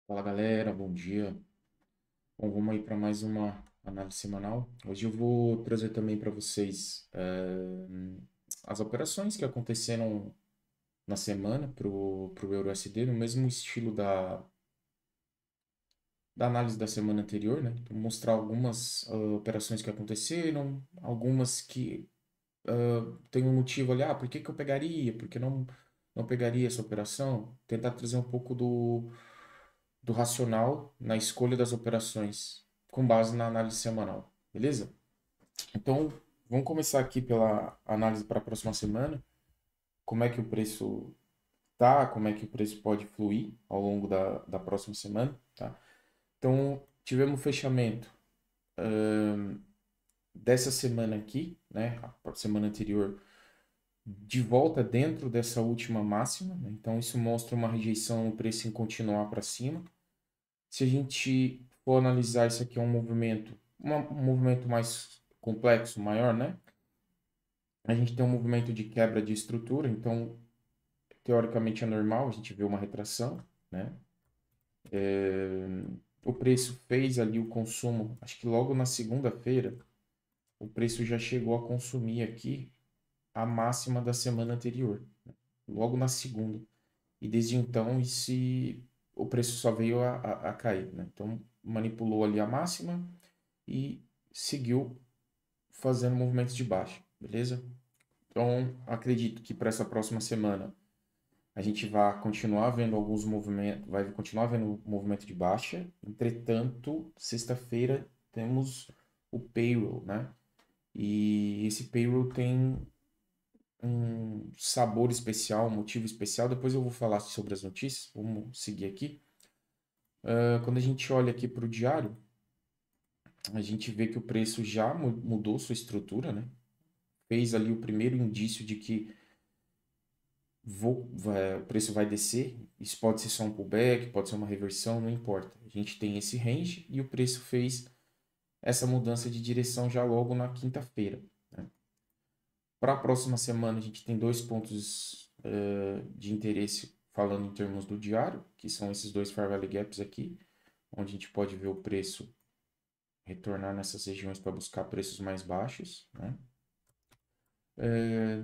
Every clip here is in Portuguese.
Fala galera, bom dia. Bom, vamos aí para mais uma análise semanal. Hoje eu vou trazer também para vocês as operações que aconteceram na semana para o EURUSD, no mesmo estilo da análise da semana anterior, né? Então, mostrar algumas operações que aconteceram, algumas que tem um motivo ali, por que que eu pegaria, por que não pegaria essa operação? Tentar trazer um pouco do racional na escolha das operações com base na análise semanal, beleza? Então, vamos começar aqui pela análise para a próxima semana, como é que o preço tá, como é que o preço pode fluir ao longo da próxima semana, tá? Então, tivemos o fechamento dessa semana aqui, né, a semana anterior, de volta dentro dessa última máxima, né? Então isso mostra uma rejeição no preço em continuar para cima. Se a gente for analisar, isso aqui é um movimento, um movimento mais complexo, maior, né? A gente tem um movimento de quebra de estrutura, então, teoricamente é normal a gente ver uma retração, né? O preço fez ali o consumo, acho que logo na segunda-feira, o preço já chegou a consumir aqui a máxima da semana anterior, né? Logo na segunda. E desde então, o preço só veio a cair, né? Então, manipulou ali a máxima e seguiu fazendo movimentos de baixa, beleza? Então, acredito que para essa próxima semana a gente vai continuar vendo alguns movimentos, vai continuar vendo movimento de baixa. Entretanto, sexta-feira temos o payroll, né? E esse payroll tem um sabor especial, um motivo especial. Depois eu vou falar sobre as notícias. Vamos seguir aqui. Quando a gente olha aqui para o diário, a gente vê que o preço já mudou sua estrutura, né? Fez ali o primeiro indício de que o preço vai descer. Isso pode ser só um pullback, pode ser uma reversão, não importa. A gente tem esse range e o preço fez essa mudança de direção já logo na quinta-feira, né? Para a próxima semana, a gente tem dois pontos de interesse falando em termos do diário, que são esses dois Fair Value Gaps aqui, onde a gente pode ver o preço retornar nessas regiões para buscar preços mais baixos, né?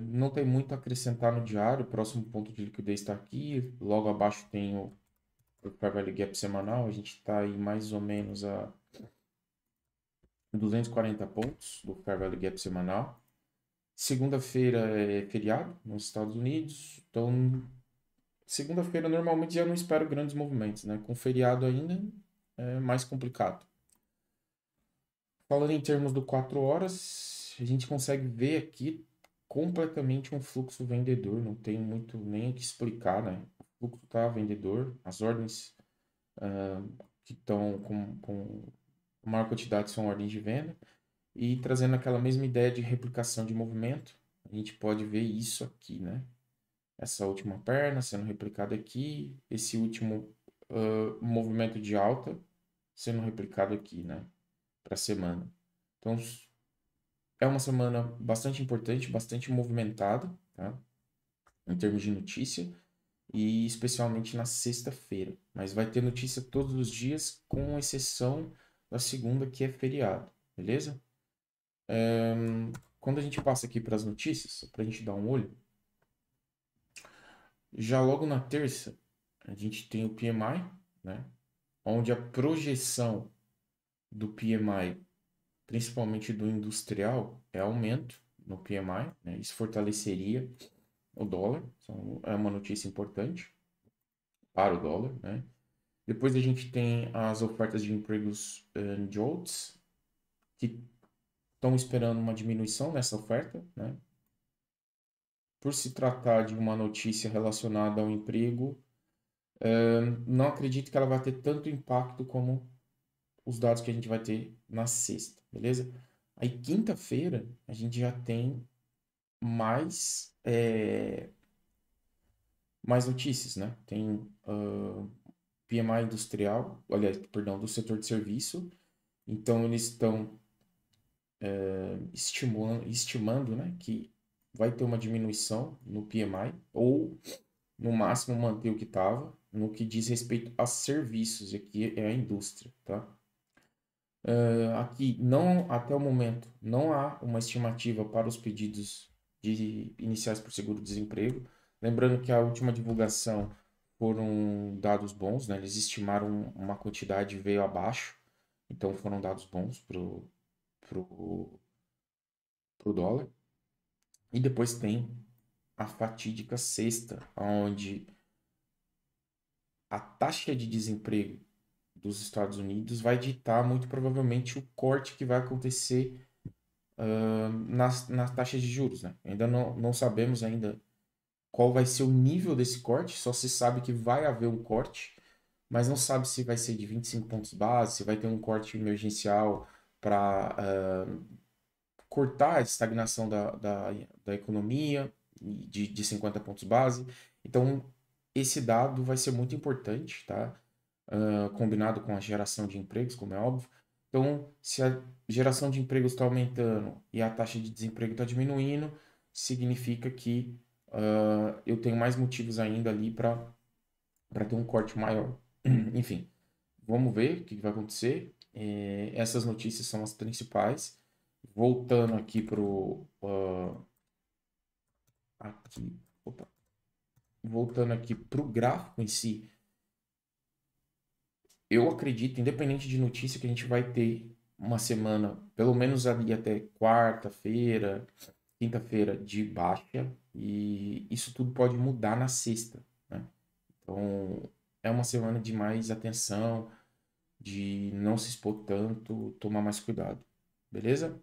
Não tem muito a acrescentar no diário. O próximo ponto de liquidez está aqui. Logo abaixo tem o Fair Value Gap semanal. A gente está aí mais ou menos a 240 pontos do Fair Value Gap semanal. Segunda-feira é feriado nos Estados Unidos. Então, segunda-feira normalmente já não espero grandes movimentos, né? Com feriado ainda é mais complicado. Falando em termos do 4 horas, a gente consegue ver aqui completamente um fluxo vendedor, não tem muito nem o que explicar, né? O fluxo está vendedor, as ordens que estão com maior quantidade são ordens de venda, e trazendo aquela mesma ideia de replicação de movimento, a gente pode ver isso aqui, né? Essa última perna sendo replicada aqui, esse último movimento de alta sendo replicado aqui, né? Para a semana. Então, é uma semana bastante importante, bastante movimentada, tá? Em termos de notícia, e especialmente na sexta-feira. Mas vai ter notícia todos os dias, com exceção da segunda, que é feriado, beleza? Quando a gente passa aqui para as notícias, para a gente dar um olho, já logo na terça, a gente tem o PMI, né? Onde a projeção do PMI, principalmente do industrial, é aumento no PMI, né? Isso fortaleceria o dólar, então é uma notícia importante para o dólar, né? Depois a gente tem as ofertas de empregos JOLTS, que estão esperando uma diminuição nessa oferta, né? Por se tratar de uma notícia relacionada ao emprego, não acredito que ela vai ter tanto impacto como os dados que a gente vai ter na sexta, beleza? Aí quinta-feira a gente já tem mais, mais notícias, né? Tem PMI industrial, aliás, perdão, do setor de serviço. Então, eles estão estimando, né, que vai ter uma diminuição no PMI, ou no máximo manter o que estava, no que diz respeito a serviços, e aqui é a indústria, tá? Aqui, não, até o momento, não há uma estimativa para os pedidos iniciais por seguro-desemprego. Lembrando que a última divulgação foram dados bons, né? Eles estimaram uma quantidade e veio abaixo, então foram dados bons pro, pro dólar. E depois tem a fatídica sexta, onde a taxa de desemprego dos Estados Unidos vai ditar muito provavelmente o corte que vai acontecer nas taxas de juros, né? Ainda não sabemos ainda qual vai ser o nível desse corte, só se sabe que vai haver um corte, mas não sabe se vai ser de 25 pontos base, se vai ter um corte emergencial para cortar a estagnação da economia de 50 pontos base. Então, esse dado vai ser muito importante, tá? Combinado com a geração de empregos, como é óbvio. Então, se a geração de empregos está aumentando e a taxa de desemprego está diminuindo, significa que eu tenho mais motivos ainda ali para ter um corte maior. Enfim, vamos ver o que vai acontecer. Essas notícias são as principais. Voltando aqui aqui, opa, voltando aqui para o gráfico em si, eu acredito, independente de notícia, que a gente vai ter uma semana, pelo menos ali até quarta-feira, quinta-feira, de baixa, e isso tudo pode mudar na sexta, né? Então, é uma semana de mais atenção, de não se expor tanto, tomar mais cuidado, beleza?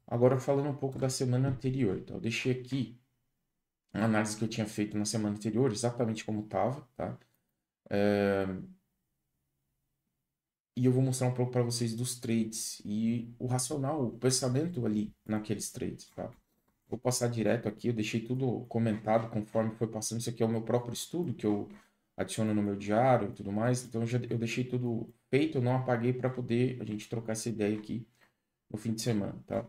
Agora, falando um pouco da semana anterior, então, eu deixei aqui a análise que eu tinha feito na semana anterior, exatamente como estava, tá? E eu vou mostrar um pouco para vocês dos trades e o racional, o pensamento ali naqueles trades, tá? Vou passar direto aqui, eu deixei tudo comentado conforme foi passando. Isso aqui é o meu próprio estudo que eu adiciono no meu diário e tudo mais. Então eu deixei tudo feito, eu não apaguei para poder a gente trocar essa ideia aqui no fim de semana, tá?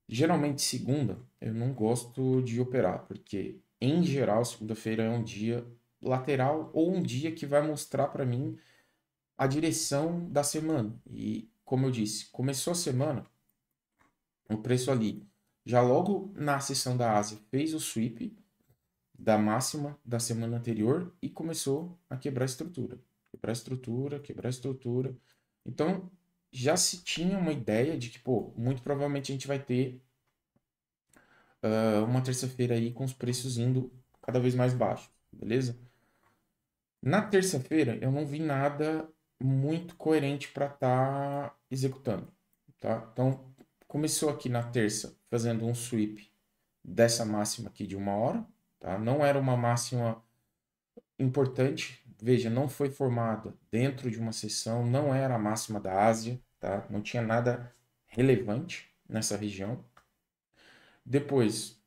Geralmente segunda eu não gosto de operar, porque em geral segunda-feira é um dia lateral ou um dia que vai mostrar para mim a direção da semana. E, como eu disse, começou a semana, o preço ali, já logo na sessão da Ásia, fez o sweep da máxima da semana anterior e começou a quebrar a estrutura. Quebrar a estrutura, quebrar a estrutura. Então, já se tinha uma ideia de que, pô, muito provavelmente a gente vai ter uma terça-feira aí com os preços indo cada vez mais baixos, beleza? Na terça-feira, eu não vi nada muito coerente para estar executando, tá? Então, começou aqui na terça fazendo um sweep dessa máxima aqui de 1 hora, tá? Não era uma máxima importante, veja, não foi formada dentro de uma sessão, não era a máxima da Ásia, tá? Não tinha nada relevante nessa região. Depois,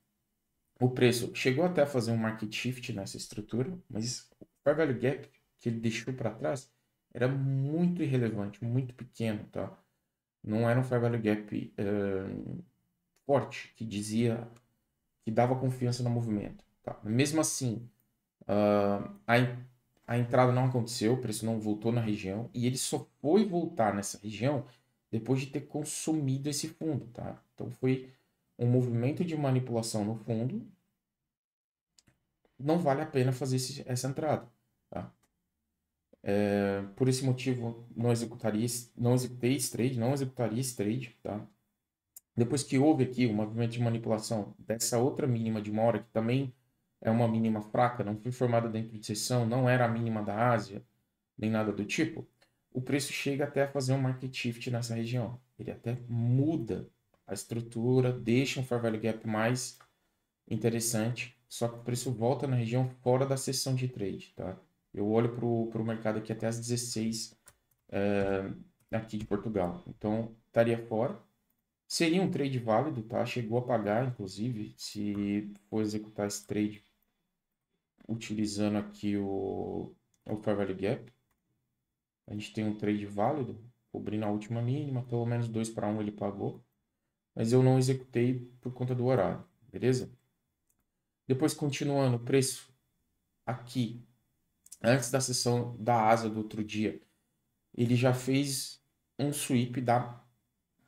o preço chegou até a fazer um market shift nessa estrutura, mas o fair value gap que ele deixou para trás era muito irrelevante, muito pequeno, tá? Não era um fair value gap forte, que dizia, que dava confiança no movimento, tá? Mesmo assim, a entrada não aconteceu, o preço não voltou na região, e ele só foi voltar nessa região depois de ter consumido esse fundo, tá? Então foi um movimento de manipulação no fundo, não vale a pena fazer essa entrada, tá? Por esse motivo, não executei esse trade, não executaria esse trade, tá? Depois que houve aqui o movimento de manipulação dessa outra mínima de 1 hora, que também é uma mínima fraca, não foi formada dentro de sessão, não era a mínima da Ásia, nem nada do tipo, o preço chega até a fazer um market shift nessa região. Ele até muda a estrutura, deixa um fair value gap mais interessante, só que o preço volta na região fora da sessão de trade, tá? Eu olho para o mercado aqui até as 16 aqui de Portugal. Então, estaria fora. Seria um trade válido, tá? Chegou a pagar, inclusive, se for executar esse trade utilizando aqui o Fair Value Gap. A gente tem um trade válido, cobrindo a última mínima, pelo menos 2-1 ele pagou. Mas eu não executei por conta do horário, beleza? Depois, continuando, o preço aqui, antes da sessão da asa do outro dia, ele já fez um sweep da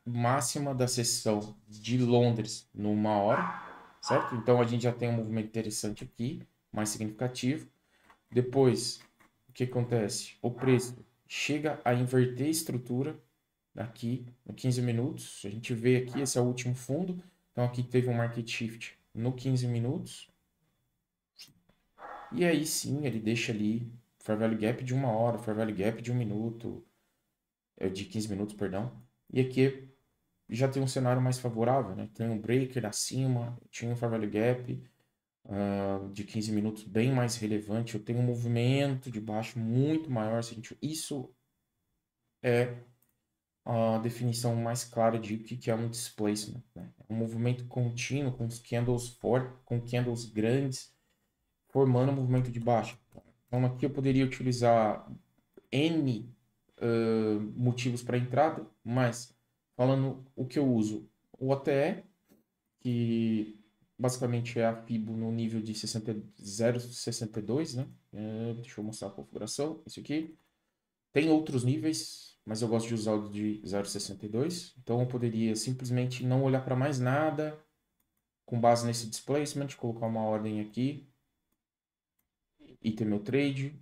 máxima da sessão de Londres numa hora, certo? Então a gente já tem um movimento interessante aqui, mais significativo. Depois, o que acontece? O preço chega a inverter a estrutura aqui em 15 minutos. A gente vê aqui, esse é o último fundo. Então aqui teve um market shift no 15 minutos. E aí sim, ele deixa ali Fair Value Gap de uma hora, Fair Value Gap de um minuto, de 15 minutos, perdão. E aqui já tem um cenário mais favorável, né? Tem um breaker acima, tinha um Fair Value Gap de 15 minutos bem mais relevante. Eu tenho um movimento de baixo muito maior. Isso é a definição mais clara de o que é um displacement, né? Um movimento contínuo com candles fortes, com candles grandes, formando um movimento de baixa. Então aqui eu poderia utilizar N motivos para entrada, mas falando o que eu uso, o OTE, que basicamente é a FIBO no nível de 0,62, né? Deixa eu mostrar a configuração, isso aqui. Tem outros níveis, mas eu gosto de usar o de 0,62. Então eu poderia simplesmente não olhar para mais nada, com base nesse displacement, colocar uma ordem aqui e ter meu trade.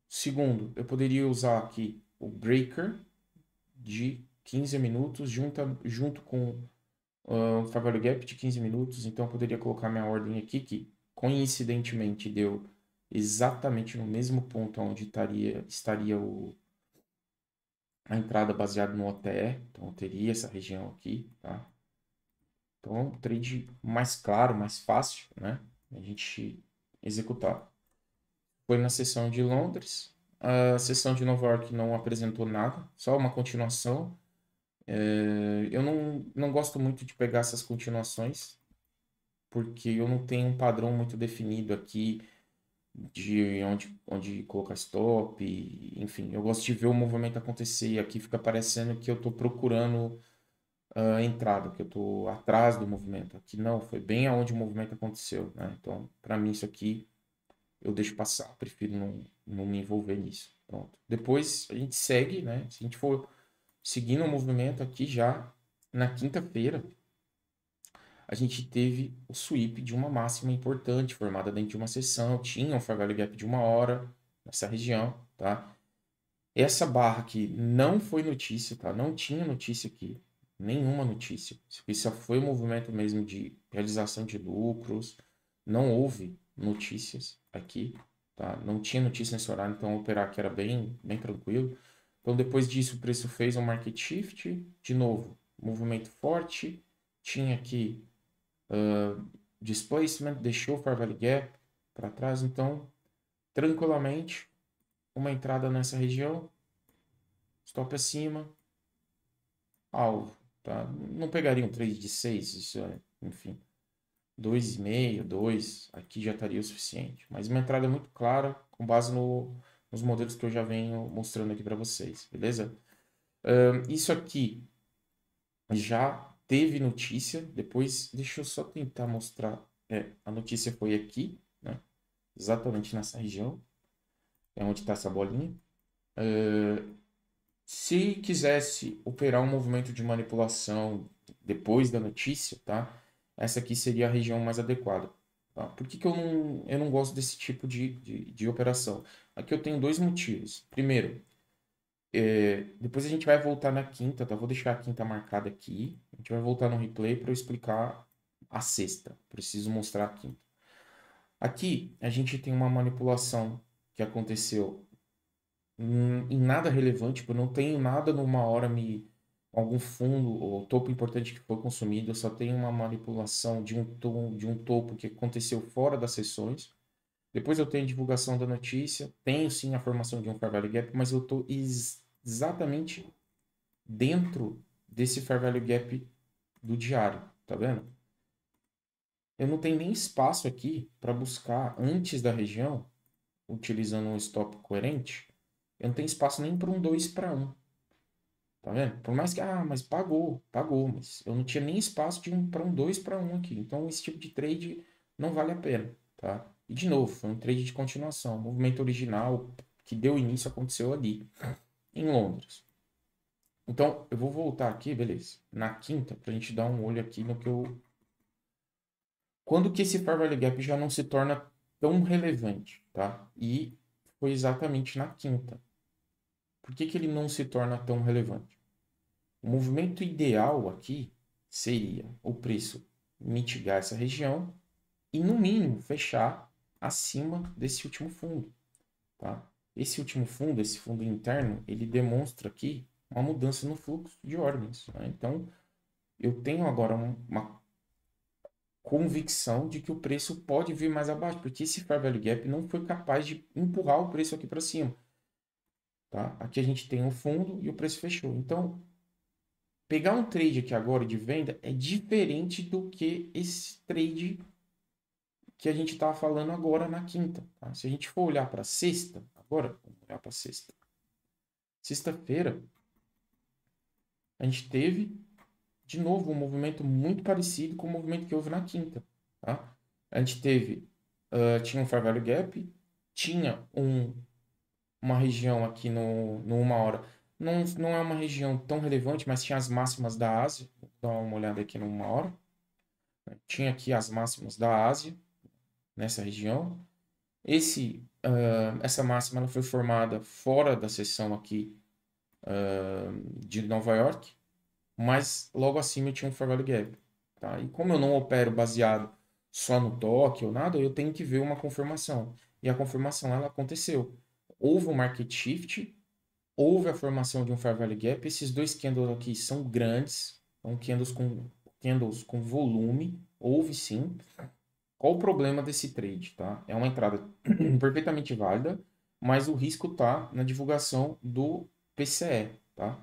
Segundo, eu poderia usar aqui o breaker de 15 minutos junto com o Fair Value Gap de 15 minutos. Então eu poderia colocar minha ordem aqui, que coincidentemente deu exatamente no mesmo ponto onde estaria a entrada baseada no OTE. Então eu teria essa região aqui, tá? Então é um trade mais claro, mais fácil, né? A gente executar. Foi na sessão de Londres. A sessão de Nova York não apresentou nada, só uma continuação. Eu não gosto muito de pegar essas continuações, porque eu não tenho um padrão muito definido aqui de onde colocar stop, enfim. Eu gosto de ver o movimento acontecer e aqui fica parecendo que eu estou procurando a entrada, que eu estou atrás do movimento. Aqui não, foi bem aonde o movimento aconteceu, né? Então, para mim, isso aqui eu deixo passar, prefiro não me envolver nisso. Pronto. Depois a gente segue, né? Se a gente for seguindo o movimento aqui já na quinta-feira, a gente teve o sweep de uma máxima importante formada dentro de uma sessão, tinha um fair value gap de uma hora nessa região, tá? Essa barra aqui não foi notícia, tá? Não tinha notícia aqui, nenhuma notícia. Isso aqui só foi um movimento mesmo de realização de lucros, não houve notícias aqui, tá? Não tinha notícia nesse horário, então operar aqui era bem tranquilo. Então depois disso o preço fez um market shift, de novo, movimento forte, tinha aqui displacement, deixou o Fair Value Gap para trás, então tranquilamente uma entrada nessa região, stop acima, alvo, tá? Não pegaria um trade de 6, isso é, enfim, 2,5, 2, aqui já estaria o suficiente. Mas uma entrada muito clara, com base nos modelos que eu já venho mostrando aqui para vocês, beleza? Isso aqui já teve notícia, depois deixa eu só tentar mostrar. A notícia foi aqui, né? Exatamente nessa região, é onde está essa bolinha. Se quisesse operar um movimento de manipulação depois da notícia, tá? Essa aqui seria a região mais adequada. Tá? Por que eu não gosto desse tipo de operação? Aqui eu tenho dois motivos. Primeiro, depois a gente vai voltar na quinta, tá? Vou deixar a quinta marcada aqui. A gente vai voltar no replay para eu explicar a sexta. Preciso mostrar a quinta. Aqui a gente tem uma manipulação que aconteceu em nada relevante, tipo, eu não tenho nada numa hora algum fundo ou topo importante que foi consumido, eu só tenho uma manipulação de um topo que aconteceu fora das sessões. Depois eu tenho a divulgação da notícia, tenho sim a formação de um Fair Value Gap, mas eu estou exatamente dentro desse Fair Value Gap do diário, tá vendo? Eu não tenho nem espaço aqui para buscar antes da região, utilizando um stop coerente, eu não tenho espaço nem para um 2 para 1. Tá vendo? Por mais que, mas pagou, mas eu não tinha nem espaço para um 2 para 1 aqui. Então, esse tipo de trade não vale a pena, tá? E de novo, foi um trade de continuação. O movimento original que deu início aconteceu ali, em Londres. Então, eu vou voltar aqui, beleza, na quinta, para a gente dar um olho aqui no que eu... Quando que esse Fair Value Gap já não se torna tão relevante, tá? E foi exatamente na quinta. Por que que ele não se torna tão relevante? O movimento ideal aqui seria o preço mitigar essa região e, no mínimo, fechar acima desse último fundo, tá? Esse último fundo, esse fundo interno, ele demonstra aqui uma mudança no fluxo de ordens, né? Então, eu tenho agora uma convicção de que o preço pode vir mais abaixo, porque esse Fair Value Gap não foi capaz de empurrar o preço aqui para cima, tá? Aqui a gente tem o fundo e o preço fechou. Então, pegar um trade aqui agora de venda é diferente do que esse trade que a gente estava falando agora na quinta, tá? Se a gente for olhar para sexta, agora, vamos olhar para sexta. Sexta-feira, a gente teve, de novo, um movimento muito parecido com o movimento que houve na quinta, tá? A gente teve, tinha um Fair Value Gap, tinha uma região aqui no 1 hora, não é uma região tão relevante, mas tinha as máximas da Ásia, vou dar uma olhada aqui no 1 hora, né? Tinha aqui as máximas da Ásia, nessa região. Essa máxima ela foi formada fora da seção aqui de Nova York, mas logo acima tinha um Fair Value Gap, tá? E como eu não opero baseado só no toque ou nada, eu tenho que ver uma confirmação. E a confirmação ela aconteceu. Houve um market shift, houve a formação de um Fair Value Gap. Esses dois candles aqui são grandes, são candles com volume, houve sim. Qual o problema desse trade, tá? É uma entrada perfeitamente válida, mas o risco tá na divulgação do PCE, tá?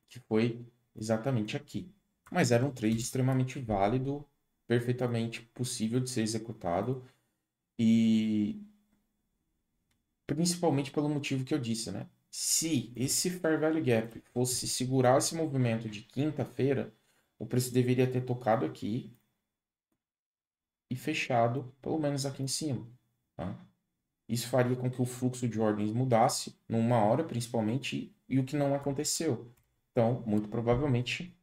Que foi exatamente aqui. Mas era um trade extremamente válido, perfeitamente possível de ser executado e principalmente pelo motivo que eu disse, né? Se esse Fair Value Gap fosse segurar esse movimento de quinta-feira, o preço deveria ter tocado aqui e fechado pelo menos aqui em cima, tá? Isso faria com que o fluxo de ordens mudasse numa hora, principalmente, e o que não aconteceu. Então, muito provavelmente,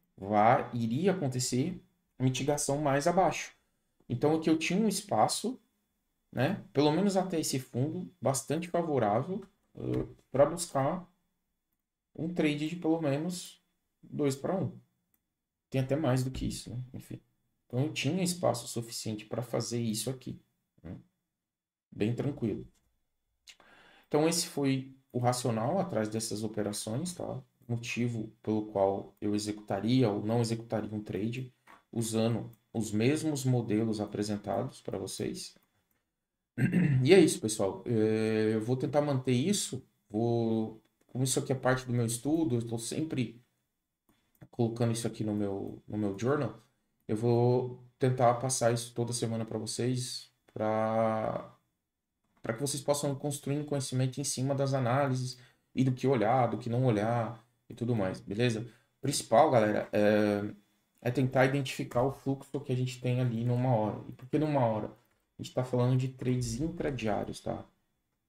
iria acontecer mitigação mais abaixo. Então, aqui eu tinha um espaço, né, pelo menos até esse fundo, bastante favorável para buscar um trade de pelo menos 2 para 1. Tem até mais do que isso, né? Enfim. Então, eu tinha espaço suficiente para fazer isso aqui, né? Bem tranquilo. Então, esse foi o racional atrás dessas operações, tá? Motivo pelo qual eu executaria ou não executaria um trade usando os mesmos modelos apresentados para vocês. E é isso, pessoal. Eu vou tentar manter isso. Como isso aqui é parte do meu estudo, eu estou sempre colocando isso aqui no meu journal. Eu vou tentar passar isso toda semana para vocês, para que vocês possam construir um conhecimento em cima das análises e do que olhar, do que não olhar e tudo mais, beleza? O principal, galera, é tentar identificar o fluxo que a gente tem ali numa hora. E por que numa hora? A gente está falando de trades intradiários, tá?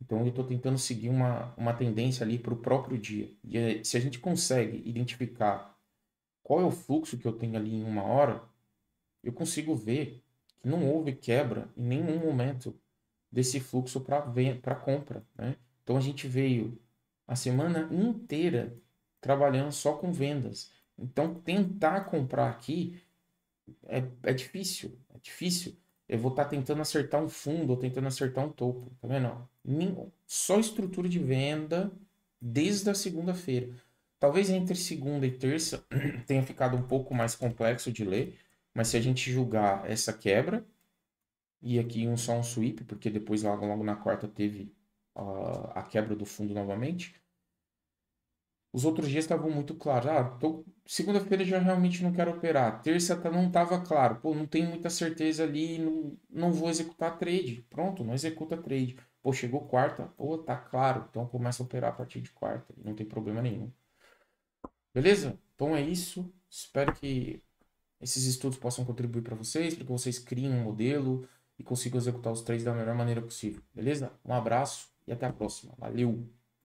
Então eu estou tentando seguir uma tendência ali para o próprio dia. E se a gente consegue identificar qual é o fluxo que eu tenho ali em 1 hora, eu consigo ver que não houve quebra em nenhum momento desse fluxo para compra, né? Então a gente veio a semana inteira trabalhando só com vendas. Então tentar comprar aqui é difícil, é difícil. Eu vou estar tentando acertar um fundo ou tentando acertar um topo, tá vendo? Só estrutura de venda desde a segunda-feira. Talvez entre segunda e terça tenha ficado um pouco mais complexo de ler, mas se a gente julgar essa quebra, e aqui só um sweep, porque depois logo na quarta teve a quebra do fundo novamente. Os outros dias estavam muito claros. Segunda-feira já realmente não quero operar. Terça não estava claro. Pô, não tenho muita certeza ali, não vou executar trade. Pronto, não executa trade. Pô, chegou quarta, pô, tá claro. Então começa a operar a partir de quarta. Não tem problema nenhum. Beleza? Então é isso. Espero que esses estudos possam contribuir para vocês, para que vocês criem um modelo e consigo executar os trades da melhor maneira possível, beleza? Um abraço e até a próxima. Valeu!